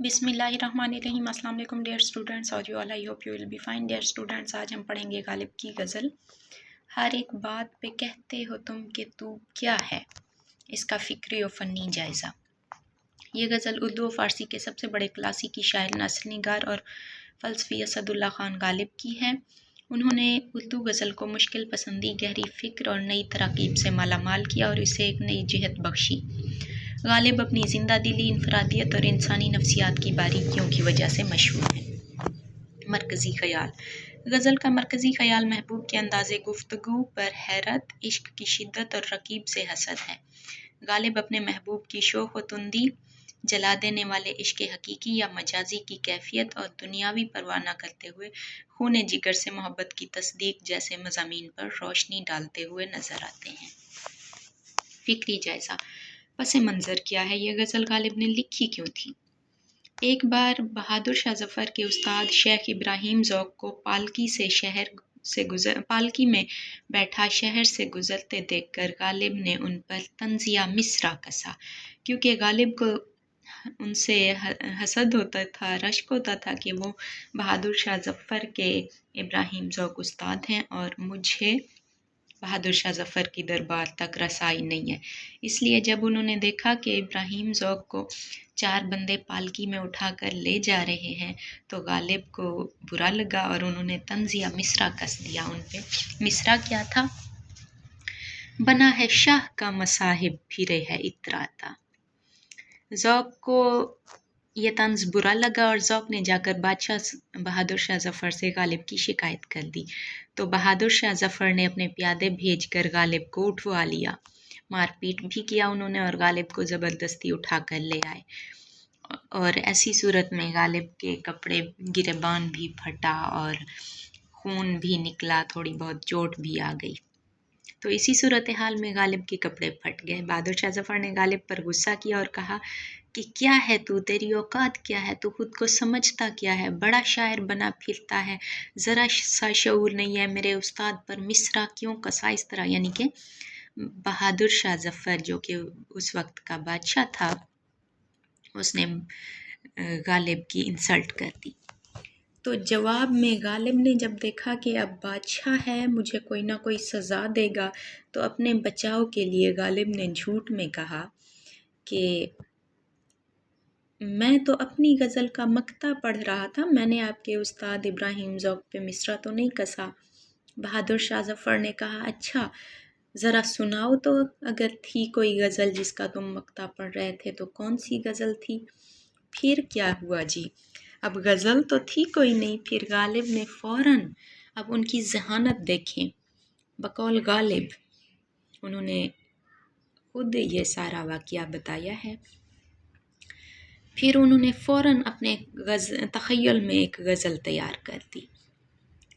بسم اللہ الرحمن الرحیم۔ السلام علیکم ڈیئر اسٹوڈنٹس، اور you all I hope you will be fine. Dear students, آج ہم پڑھیں گے غالب کی غزل ہر ایک بات پہ کہتے ہو تم کہ تو کیا ہے، اس کا فکری و فنی جائزہ۔ یہ غزل اردو و فارسی کے سب سے بڑے کلاسیکی شاعر، نثر نگار اور فلسفی اسد اللہ خان غالب کی ہے۔ انہوں نے اردو غزل کو مشکل پسندی، گہری فکر اور نئی تراکیب سے مالا مال کیا اور اسے ایک نئی جہت بخشی۔ غالب اپنی زندہ دلی، انفرادیت اور انسانی نفسیات کی باریکیوں کی وجہ سے مشہور ہے۔ مرکزی خیال۔ غزل کا مرکزی خیال محبوب کے انداز گفتگو پر حیرت، عشق کی شدت اور رقیب سے حسد ہے۔ غالب اپنے محبوب کی شوق و تندی، جلا دینے والے عشق حقیقی یا مجازی کی کیفیت اور دنیاوی پرواہ نہ کرتے ہوئے خون جگر سے محبت کی تصدیق جیسے مضامین پر روشنی ڈالتے ہوئے نظر آتے ہیں۔ فکری جائزہ۔ پس منظر کیا ہے؟ یہ غزل غالب نے لکھی کیوں تھی؟ ایک بار بہادر شاہ ظفر کے استاد شیخ ابراہیم ذوق کو پالکی میں بیٹھا شہر سے گزرتے دیکھ کر غالب نے ان پر طنزیہ مصرع کسا۔ کیونکہ غالب کو ان سے حسد ہوتا تھا، رشک ہوتا تھا کہ وہ بہادر شاہ ظفر کے ابراہیم ذوق استاد ہیں اور مجھے بہادر شاہ ظفر کی دربار تک رسائی نہیں ہے۔ اس لیے جب انہوں نے دیکھا کہ ابراہیم ذوق کو 4 بندے پالکی میں اٹھا کر لے جا رہے ہیں تو غالب کو برا لگا اور انہوں نے طنزیہ مصرع کس دیا ان پہ۔ مصرع کیا تھا؟ بنا ہے شاہ کا مصاحب پھرے ہے اتراتا۔ ذوق کو یہ طنز برا لگا اور ذوق نے جا کر بادشاہ بہادر شاہ ظفر سے غالب کی شکایت کر دی، تو بہادر شاہ ظفر نے اپنے پیادے بھیج کر غالب کو اٹھوا لیا۔ مار پیٹ بھی کیا انہوں نے اور غالب کو زبردستی اٹھا کر لے آئے، اور ایسی صورت میں غالب کے کپڑے گریبان بھی پھٹا اور خون بھی نکلا، تھوڑی بہت چوٹ بھی آ گئی۔ تو اسی صورتحال میں غالب کے کپڑے پھٹ گئے۔ بہادر شاہ ظفر نے غالب پر غصہ کیا اور کہا کہ کیا ہے تو، تیری اوقات کیا ہے، تو خود کو سمجھتا کیا ہے، بڑا شاعر بنا پھرتا ہے، ذرا سا شعور نہیں ہے، میرے استاد پر مصرع کیوں کسا اس طرح۔ یعنی کہ بہادر شاہ ظفر جو کہ اس وقت کا بادشاہ تھا، اس نے غالب کی انسلٹ کر دی۔ تو جواب میں غالب نے جب دیکھا کہ اب بادشاہ ہے، مجھے کوئی نہ کوئی سزا دے گا، تو اپنے بچاؤ کے لیے غالب نے جھوٹ میں کہا کہ میں تو اپنی غزل کا مقطع پڑھ رہا تھا، میں نے آپ کے استاد ابراہیم ذوق پہ مصرع تو نہیں کسا۔ بہادر شاہ ظفر نے کہا اچھا ذرا سناؤ تو، اگر تھی کوئی غزل جس کا تم مقطع پڑھ رہے تھے تو کون سی غزل تھی؟ پھر کیا ہوا جی؟ اب غزل تو تھی کوئی نہیں۔ پھر غالب نے فوراً، اب ان کی ذہانت دیکھیں، بقول غالب انہوں نے خود یہ سارا واقعہ بتایا ہے، پھر انہوں نے فوراً اپنے تخیل میں ایک غزل تیار کر دی،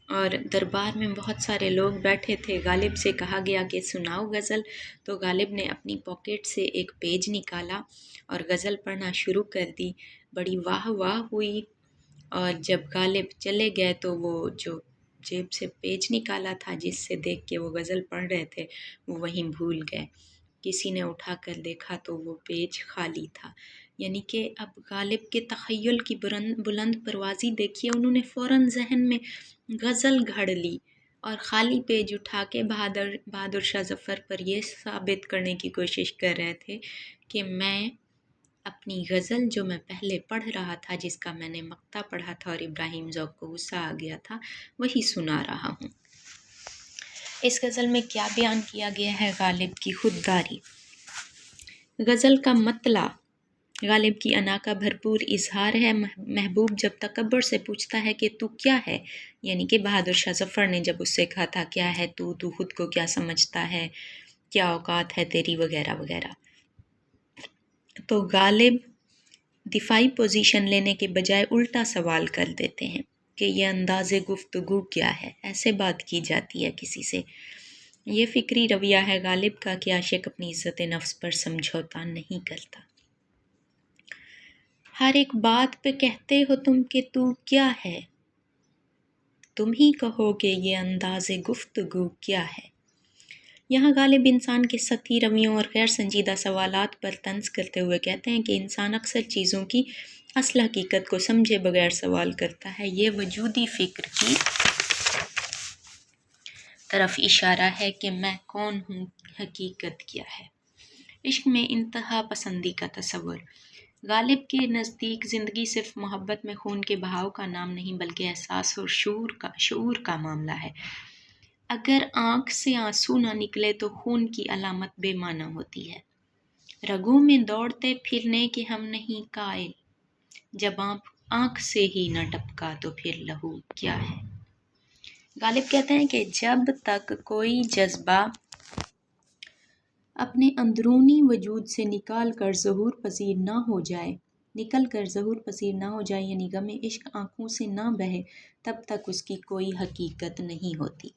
اور دربار میں بہت سارے لوگ بیٹھے تھے۔ غالب سے کہا گیا کہ سناؤ غزل، تو غالب نے اپنی پاکٹ سے ایک پیج نکالا اور غزل پڑھنا شروع کر دی۔ بڑی واہ واہ ہوئی، اور جب غالب چلے گئے تو وہ جو جیب سے پیج نکالا تھا جس سے دیکھ کے وہ غزل پڑھ رہے تھے، وہ وہیں بھول گئے۔ کسی نے اٹھا کر دیکھا تو وہ پیج خالی تھا۔ یعنی کہ اب غالب کے تخیل کی بلند پروازی دیکھیے، انہوں نے فوراً ذہن میں غزل گھڑ لی اور خالی پیج اٹھا کے بہادر شاہ ظفر پر یہ ثابت کرنے کی کوشش کر رہے تھے کہ میں اپنی غزل جو میں پہلے پڑھ رہا تھا، جس کا میں نے مقطع پڑھا تھا اور ابراہیم ذوق کو غصہ آ گیا تھا، وہی سنا رہا ہوں۔ اس غزل میں کیا بیان کیا گیا ہے؟ غالب کی خودداری۔ غزل کا مطلع غالب کی انا کا بھرپور اظہار ہے۔ محبوب جب تکبر سے پوچھتا ہے کہ تو کیا ہے، یعنی کہ بہادر شاہ ظفر نے جب اس سے کہا تھا کیا ہے تو خود کو کیا سمجھتا ہے، کیا اوقات ہے تیری، وغیرہ وغیرہ، تو غالب دفاعی پوزیشن لینے کے بجائے الٹا سوال کر دیتے ہیں کہ یہ انداز گفتگو کیا ہے، ایسے بات کی جاتی ہے کسی سے۔ یہ فکری رویہ ہے غالب کا کہ عاشق اپنی عزت نفس پر سمجھوتا نہیں کرتا۔ ہر ایک بات پہ کہتے ہو تم کہ تو کیا ہے، تم ہی کہو کہ یہ انداز گفتگو کیا ہے۔ یہاں غالب انسان کے سطحی رویوں اور غیر سنجیدہ سوالات پر طنز کرتے ہوئے کہتے ہیں کہ انسان اکثر چیزوں کی اصل حقیقت کو سمجھے بغیر سوال کرتا ہے۔ یہ وجودی فکر کی طرف اشارہ ہے کہ میں کون ہوں، حقیقت کیا ہے۔ عشق میں انتہا پسندی کا تصور۔ غالب کے نزدیک زندگی صرف محبت میں خون کے بہاؤ کا نام نہیں بلکہ احساس اور شعور کا معاملہ ہے۔ اگر آنکھ سے آنسو نہ نکلے تو خون کی علامت بے معنی ہوتی ہے۔ رگوں میں دوڑتے پھرنے کے ہم نہیں قائل، جب آنکھ سے ہی نہ ٹپکا تو پھر لہو کیا ہے۔ غالب کہتے ہیں کہ جب تک کوئی جذبہ اپنے اندرونی وجود سے نکل کر ظہور پذیر نہ ہو جائے یعنی غم عشق آنکھوں سے نہ بہے، تب تک اس کی کوئی حقیقت نہیں ہوتی۔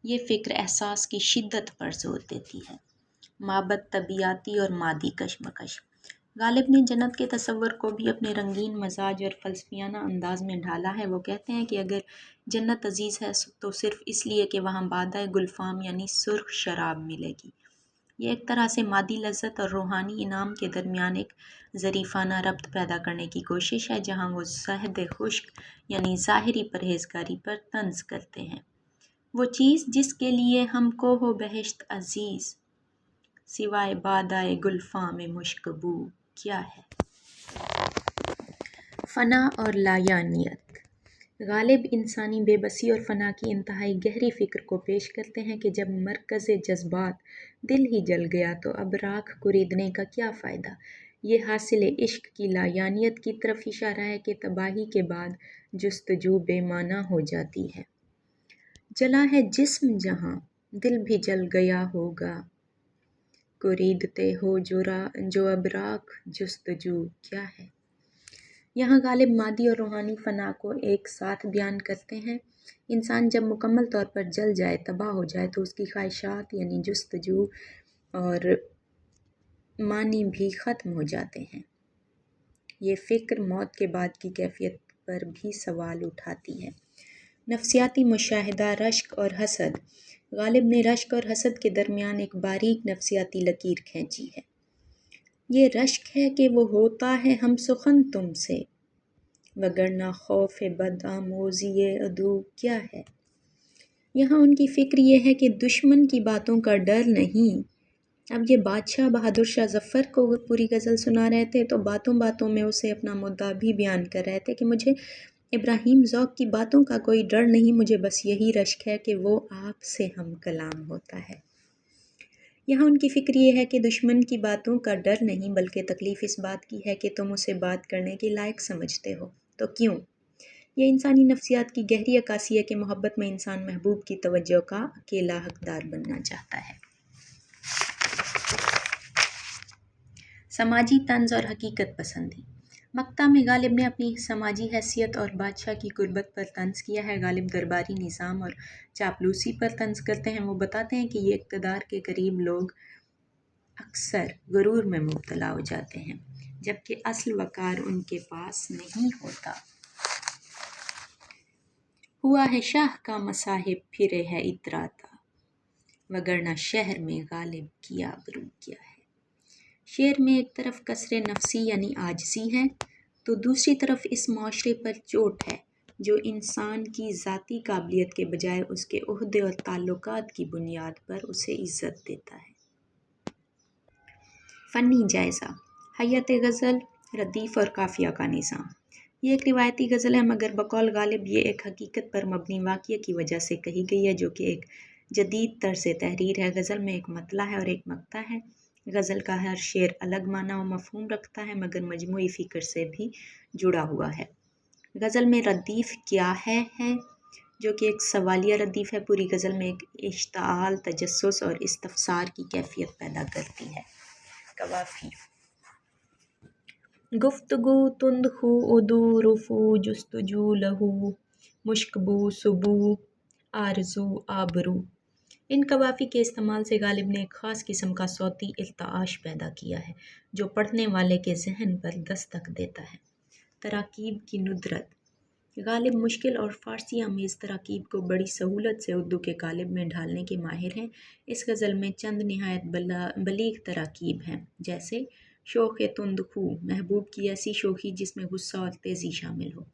یہ فکر احساس کی شدت پر زور دیتی ہے۔ مابعد طبیعیاتی اور مادی کشمکش۔ غالب نے جنت کے تصور کو بھی اپنے رنگین مزاج اور فلسفیانہ انداز میں ڈھالا ہے۔ وہ کہتے ہیں کہ اگر جنت عزیز ہے تو صرف اس لیے کہ وہاں بادۂ گلفام یعنی سرخ شراب ملے گی۔ یہ ایک طرح سے مادی لذت اور روحانی انعام کے درمیان ایک ظریفانہ ربط پیدا کرنے کی کوشش ہے، جہاں وہ زہد خشک یعنی ظاہری پرہیزگاری پر طنز کرتے ہیں۔ وہ چیز جس کے لیے ہم کو ہو بہشت عزیز، سوائے بادۂ گلفام مشک بو کیا ہے۔ فنا اور لایانیت۔ غالب انسانی بے بسی اور فنا کی انتہائی گہری فکر کو پیش کرتے ہیں کہ جب مرکز جذبات دل ہی جل گیا تو اب راکھ کریدنے کا کیا فائدہ۔ یہ حاصل عشق کی لایانیت کی طرف اشارہ ہے کہ تباہی کے بعد جستجو بے معنی ہو جاتی ہے۔ جلا ہے جسم جہاں دل بھی جل گیا ہوگا، کریدتے ہو جو اب راکھ جستجو کیا ہے۔ یہاں غالب مادی اور روحانی فنا کو ایک ساتھ بیان کرتے ہیں۔ انسان جب مکمل طور پر جل جائے، تباہ ہو جائے تو اس کی خواہشات یعنی جستجو اور معنی بھی ختم ہو جاتے ہیں۔ یہ فکر موت کے بعد کی کیفیت پر بھی سوال اٹھاتی ہے۔ نفسیاتی مشاہدہ، رشک اور حسد۔ غالب نے رشک اور حسد کے درمیان ایک باریک نفسیاتی لکیر کھینچی ہے۔ یہ رشک ہے کہ وہ ہوتا ہے ہم سخن تم سے، وگرنہ خوف بد آموزی عدو کیا ہے۔ یہاں ان کی فکر یہ ہے کہ دشمن کی باتوں کا ڈر نہیں۔ اب یہ بادشاہ بہادر شاہ ظفر کو پوری غزل سنا رہے تھے تو باتوں باتوں میں اسے اپنا مدعا بھی بیان کر رہے تھے کہ مجھے ابراہیم ذوق کی باتوں کا کوئی ڈر نہیں، مجھے بس یہی رشک ہے کہ وہ آپ سے ہم کلام ہوتا ہے۔ یہاں ان کی فکر یہ ہے کہ دشمن کی باتوں کا ڈر نہیں بلکہ تکلیف اس بات کی ہے کہ تم اسے بات کرنے کے لائق سمجھتے ہو تو کیوں۔ یہ انسانی نفسیات کی گہری عکاسی ہے کہ محبت میں انسان محبوب کی توجہ کا اکیلا حقدار بننا چاہتا ہے۔ سماجی طنز اور حقیقت پسندی۔ مقطع میں غالب نے اپنی سماجی حیثیت اور بادشاہ کی قربت پر طنز کیا ہے۔ غالب درباری نظام اور چاپلوسی پر طنز کرتے ہیں۔ وہ بتاتے ہیں کہ یہ اقتدار کے قریب لوگ اکثر غرور میں مبتلا ہو جاتے ہیں، جبکہ اصل وقار ان کے پاس نہیں ہوتا۔ ہوا ہے شاہ کا مصاحب پھرے ہے اتراتا، وگرنہ شہر میں غالب کی آبرو کیا ہے۔ شعر میں ایک طرف کسر نفسی یعنی عاجزی ہے تو دوسری طرف اس معاشرے پر چوٹ ہے جو انسان کی ذاتی قابلیت کے بجائے اس کے عہدے اور تعلقات کی بنیاد پر اسے عزت دیتا ہے۔ فنی جائزہ۔ حیّت غزل، ردیف اور قافیہ کا نظام۔ یہ ایک روایتی غزل ہے مگر بقول غالب یہ ایک حقیقت پر مبنی واقعہ کی وجہ سے کہی گئی ہے جو کہ ایک جدید طرز تحریر ہے۔ غزل میں ایک مطلع ہے اور ایک مقطع ہے۔ غزل کا ہر شعر الگ معنی و مفہوم رکھتا ہے مگر مجموعی فکر سے بھی جڑا ہوا ہے۔ غزل میں ردیف کیا ہے جو کہ ایک سوالیہ ردیف ہے۔ پوری غزل میں ایک اشتعال، تجسس اور استفسار کی کیفیت پیدا کرتی ہے۔ قوافی۔ گفتگو تند خو عدو رفو جستجو لہو مشک بو سبو آرزو آبرو۔ ان قوافی کے استعمال سے غالب نے ایک خاص قسم کا صوتی ارتعاش پیدا کیا ہے جو پڑھنے والے کے ذہن پر دستک دیتا ہے۔ تراکیب کی ندرت۔ غالب مشکل اور فارسی امیز تراکیب کو بڑی سہولت سے اردو کے قالب میں ڈھالنے کے ماہر ہیں۔ اس غزل میں چند نہایت بلیغ تراکیب ہیں، جیسے شوق تند خو، محبوب کی ایسی شوخی جس میں غصہ اور تیزی شامل ہو،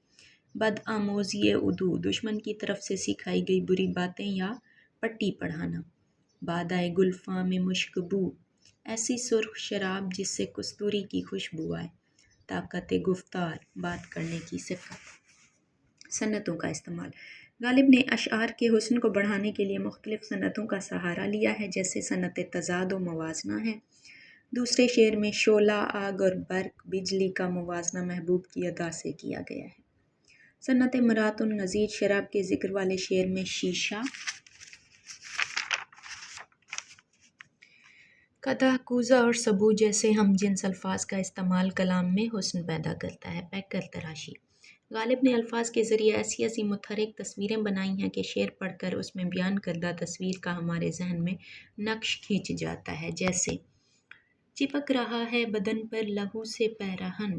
بد آموزی عدو، دشمن کی طرف سے سکھائی گئی بری باتیں یا پٹی پڑھانا، بادائے گلفام میں مشک بو، ایسی سرخ شراب جس سے کستوری کی خوشبو آئے، طاقت گفتار، بات کرنے کی صفت۔ صنعتوں کا استعمال۔ غالب نے اشعار کے حسن کو بڑھانے کے لیے مختلف صنعتوں کا سہارا لیا ہے، جیسے صنعت تضاد و موازنہ ہے۔ دوسرے شعر میں شعلہ، آگ اور برق، بجلی کا موازنہ محبوب کی ادا سے کیا گیا ہے۔ صنعت مرات النظیر، شراب کے ذکر والے شعر میں شیشہ، قدح، کوزہ اور سبو جیسے ہم جنس الفاظ کا استعمال کلام میں حسن پیدا کرتا ہے۔ پیکر تراشی۔ غالب نے الفاظ کے ذریعے ایسی ایسی متحرک تصویریں بنائی ہیں کہ شعر پڑھ کر اس میں بیان کردہ تصویر کا ہمارے ذہن میں نقش کھنچ جاتا ہے، جیسے چپک رہا ہے بدن پر لہو سے پیرہن،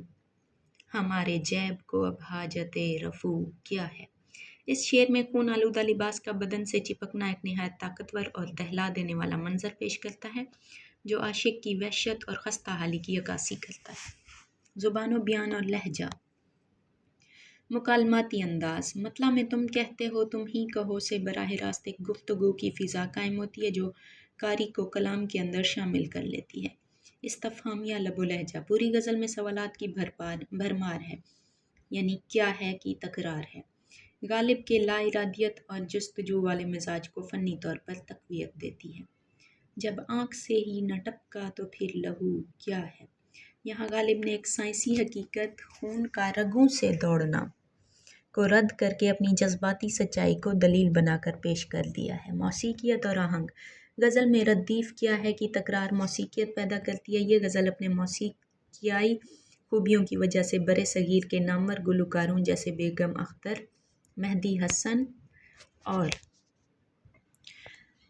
ہمارے جیب کو اب حاجت رفو کیا ہے۔ اس شعر میں خون آلودہ لباس کا بدن سے چپکنا ایک نہایت طاقتور اور دہلا دینے والا منظر پیش کرتا ہے، جو عاشق کی وحشت اور خستہ حالی کی عکاسی کرتا ہے۔ زبان و بیان اور لہجہ۔ مکالماتی انداز۔ مطلع میں تم کہتے ہو تم ہی کہو سے براہ راست ایک گفتگو کی فضا قائم ہوتی ہے جو قاری کو کلام کے اندر شامل کر لیتی ہے۔ استفہامیہ لب و لہجہ۔ پوری غزل میں سوالات کی بھرمار ہے، یعنی کیا ہے کی تکرار ہے۔ غالب کے لا ارادیت اور جستجو والے مزاج کو فنی طور پر تقویت دیتی ہے۔ جب آنکھ سے ہی نہ ٹپکا تو پھر لہو کیا ہے۔ یہاں غالب نے ایک سائنسی حقیقت، خون کا رگوں سے دوڑنا، کو رد کر کے اپنی جذباتی سچائی کو دلیل بنا کر پیش کر دیا ہے۔ موسیقیت اور آہنگ۔ غزل میں ردیف کیا ہے کی تکرار موسیقیت پیدا کرتی ہے۔ یہ غزل اپنے موسیقیائی خوبیوں کی وجہ سے برِ صغیر کے نامور گلوکاروں جیسے بیگم اختر، مہدی حسن اور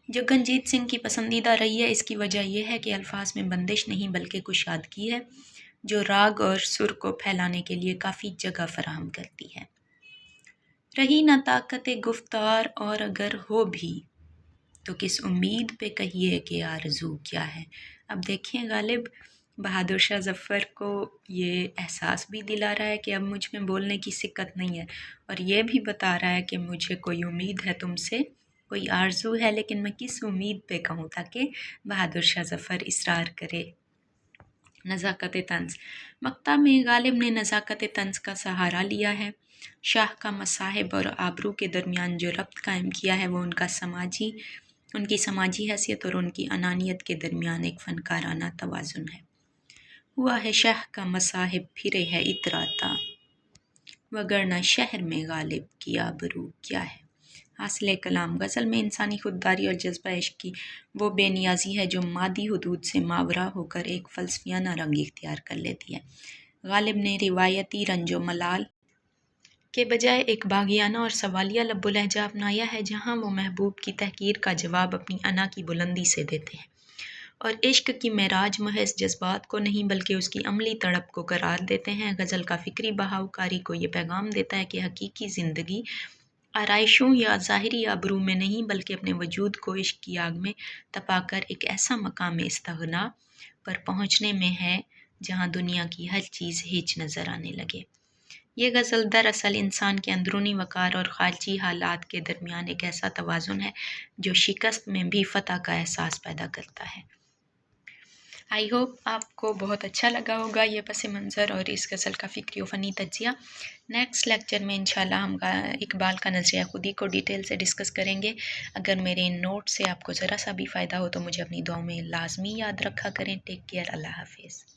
جگنجیت سنگھ کی پسندیدہ رہی ہے۔ اس کی وجہ یہ ہے کہ الفاظ میں بندش نہیں بلکہ کشادگی ہے، جو راگ اور سر کو پھیلانے کے لیے کافی جگہ فراہم کرتی ہے۔ رہی نہ طاقت گفتار اور اگر ہو بھی تو کس امید پہ کہیے کہ آرزو کیا ہے۔ اب دیکھیں غالب بہادر شاہ ظفر کو یہ احساس بھی دلا رہا ہے کہ اب مجھ میں بولنے کی سکت نہیں ہے، اور یہ بھی بتا رہا ہے کہ مجھے کوئی امید ہے تم سے، کوئی آرزو ہے، لیکن میں کس امید پہ کہوں، تاکہ بہادر شاہ ظفر اصرار کرے۔ نزاکت طنز۔ مقطع میں غالب نے نزاکت طنز کا سہارا لیا ہے۔ شاہ کا مصاحب اور آبرو کے درمیان جو ربط قائم کیا ہے وہ ان کی سماجی حیثیت اور ان کی انانیت کے درمیان ایک فنکارانہ توازن ہے۔ ہوا ہے شاہ کا مصاحب پھرے ہے اتراتا، وگرنہ شہر میں غالب کی آبرو کیا ہے۔ حاصل کلام۔ غزل میں انسانی خودداری اور جذبہ عشق کی وہ بے نیازی ہے جو مادی حدود سے ماورا ہو کر ایک فلسفیانہ رنگ اختیار کر لیتی ہے۔ غالب نے روایتی رنج و ملال کے بجائے ایک باغیانہ اور سوالیہ لب و لہجہ اپنایا ہے، جہاں وہ محبوب کی تحقیر کا جواب اپنی انا کی بلندی سے دیتے ہیں، اور عشق کی معراج محض جذبات کو نہیں بلکہ اس کی عملی تڑپ کو قرار دیتے ہیں۔ غزل کا فکری بہاؤ قاری کو یہ پیغام دیتا ہے کہ حقیقی زندگی آرائشوں یا ظاہری آبرو میں نہیں بلکہ اپنے وجود کو عشق کی آگ میں تپا کر ایک ایسا مقام استغنا پر پہنچنے میں ہے جہاں دنیا کی ہر چیز ہیچ نظر آنے لگے۔ یہ غزل دراصل انسان کے اندرونی وقار اور خارجی حالات کے درمیان ایک ایسا توازن ہے جو شکست میں بھی فتح کا احساس پیدا کرتا ہے۔ آئی ہوپ آپ کو بہت اچھا لگا ہوگا یہ پس منظر اور اس غزل کا فکری و فنی تجزیہ۔ نیکسٹ لیکچر میں انشاءاللہ ہم اقبال کا نظریہ خودی کو ڈیٹیل سے ڈسکس کریں گے۔ اگر میرے ان نوٹ سے آپ کو ذرا سا بھی فائدہ ہو تو مجھے اپنی دعاؤں میں لازمی یاد رکھا کریں۔ Take care. اللہ حافظ۔